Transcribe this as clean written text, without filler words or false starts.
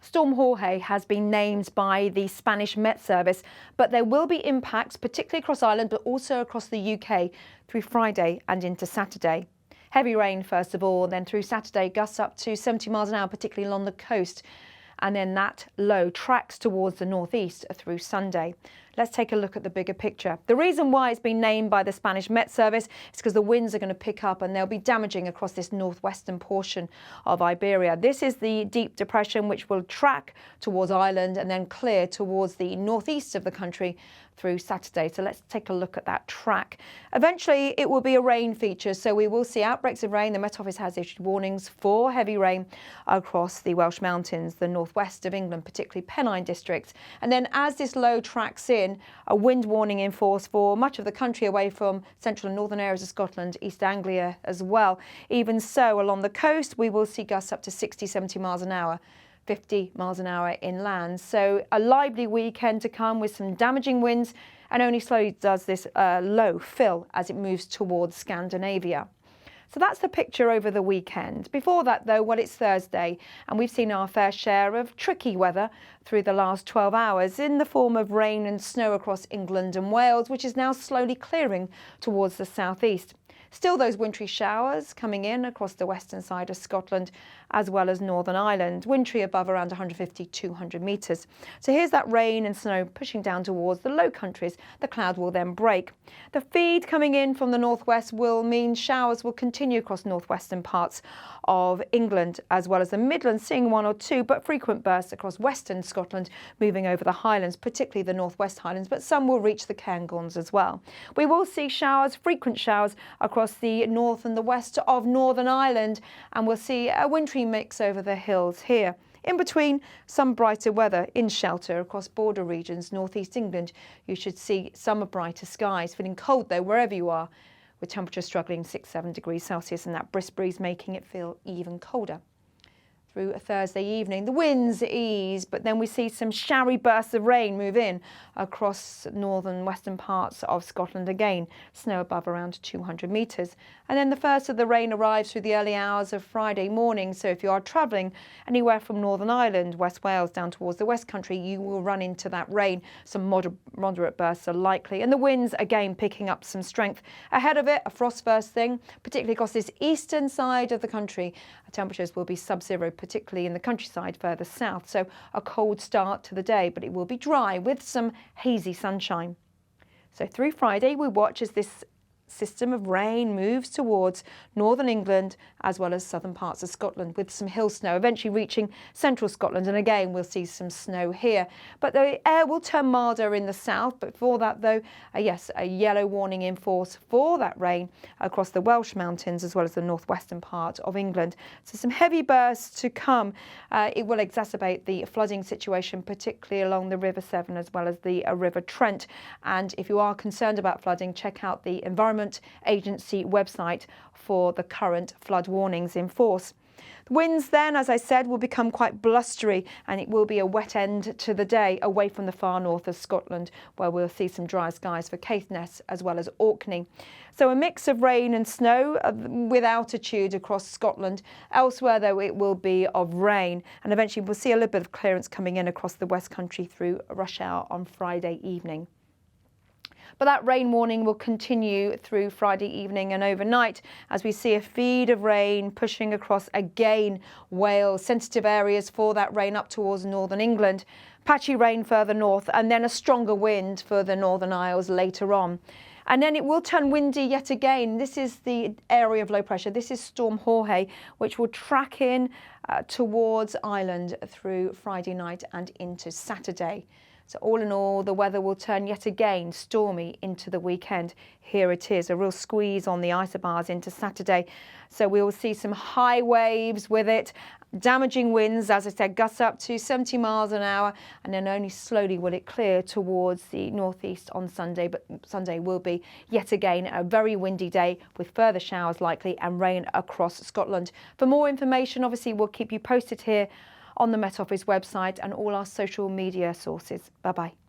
Storm Jorge has been named by the Spanish Met Service, but there will be impacts, particularly across Ireland, but also across the UK through Friday and into Saturday. Heavy rain, first of all, then through Saturday, gusts up to 70 miles an hour, particularly along the coast. And then that low tracks towards the northeast through Sunday. Let's take a look at the bigger picture. The reason why it's been named by the Spanish Met Service is because the winds are going to pick up and they'll be damaging across this northwestern portion of Iberia. This is the deep depression which will track towards Ireland and then clear towards the northeast of the country through Saturday. So let's take a look at that track. Eventually it will be a rain feature, so we will see outbreaks of rain. The Met Office has issued warnings for heavy rain across the Welsh Mountains, the northwest of England, particularly Pennine districts. And then as this low tracks in, a wind warning in force for much of the country away from central and northern areas of Scotland, East Anglia as well. Even so, along the coast, we will see gusts up to 60, 70 miles an hour. 50 miles an hour inland. So a lively weekend to come with some damaging winds, and only slowly does this low fill as it moves towards Scandinavia. So that's the picture over the weekend. Before that, though, well, it's Thursday, and we've seen our fair share of tricky weather through the last 12 hours in the form of rain and snow across England and Wales, which is now slowly clearing towards the southeast. Still those wintry showers coming in across the western side of Scotland as well as Northern Ireland, wintry above around 150, 200 metres. So here's that rain and snow pushing down towards the low countries. The cloud will then break. The feed coming in from the northwest will mean showers will continue across northwestern parts of England as well as the Midlands, seeing one or two, but frequent bursts across western Scotland, moving over the Highlands, particularly the northwest Highlands, but some will reach the Cairngorms as well. We will see showers, frequent showers across the north and the west of Northern Ireland, and we'll see a wintry mix over the hills here. In between, some brighter weather in shelter across border regions, northeast England. You should see summer brighter skies. Feeling cold though wherever you are, with temperatures struggling 6-7 degrees Celsius and that brisk breeze making it feel even colder. Through a Thursday evening, the winds ease, but then we see some showery bursts of rain move in across northern western parts of Scotland again, snow above around 200 metres. And then the first of the rain arrives through the early hours of Friday morning, so if you are travelling anywhere from Northern Ireland, West Wales down towards the West Country, you will run into that rain. Some moderate bursts are likely, and the winds again picking up some strength. Ahead of it, a frost first thing, particularly across this eastern side of the country. Temperatures will be sub-zero, particularly in the countryside further south, so a cold start to the day, but it will be dry with some hazy sunshine. So through Friday we watch as this system of rain moves towards northern England as well as southern parts of Scotland, with some hill snow eventually reaching central Scotland, and again we'll see some snow here. But the air will turn milder in the south. But before that though, yes, a yellow warning in force for that rain across the Welsh Mountains as well as the northwestern part of England. So some heavy bursts to come. It will exacerbate the flooding situation, particularly along the River Severn as well as the River Trent. And if you are concerned about flooding, check out the Environment Agency website for the current flood warnings in force. The winds then, as I said, will become quite blustery, and it will be a wet end to the day away from the far north of Scotland, where we'll see some dry skies for Caithness as well as Orkney. So a mix of rain and snow with altitude across Scotland. Elsewhere though, it will be of rain, and eventually we'll see a little bit of clearance coming in across the West Country through rush hour on Friday evening. But that rain warning will continue through Friday evening and overnight as we see a feed of rain pushing across again Wales, sensitive areas for that rain up towards northern England, patchy rain further north, and then a stronger wind for the Northern Isles later on. And then it will turn windy yet again. This is the area of low pressure. This is Storm Jorge, which will track in towards Ireland through Friday night and into Saturday. So all in all, the weather will turn yet again stormy into the weekend. Here it is, a real squeeze on the isobars into Saturday. So we will see some high waves with it, damaging winds, as I said, gusts up to 70 miles an hour, and then only slowly will it clear towards the northeast on Sunday. But Sunday will be yet again a very windy day with further showers likely and rain across Scotland. For more information, obviously, we'll keep you posted here on the Met Office website and all our social media sources. Bye-bye.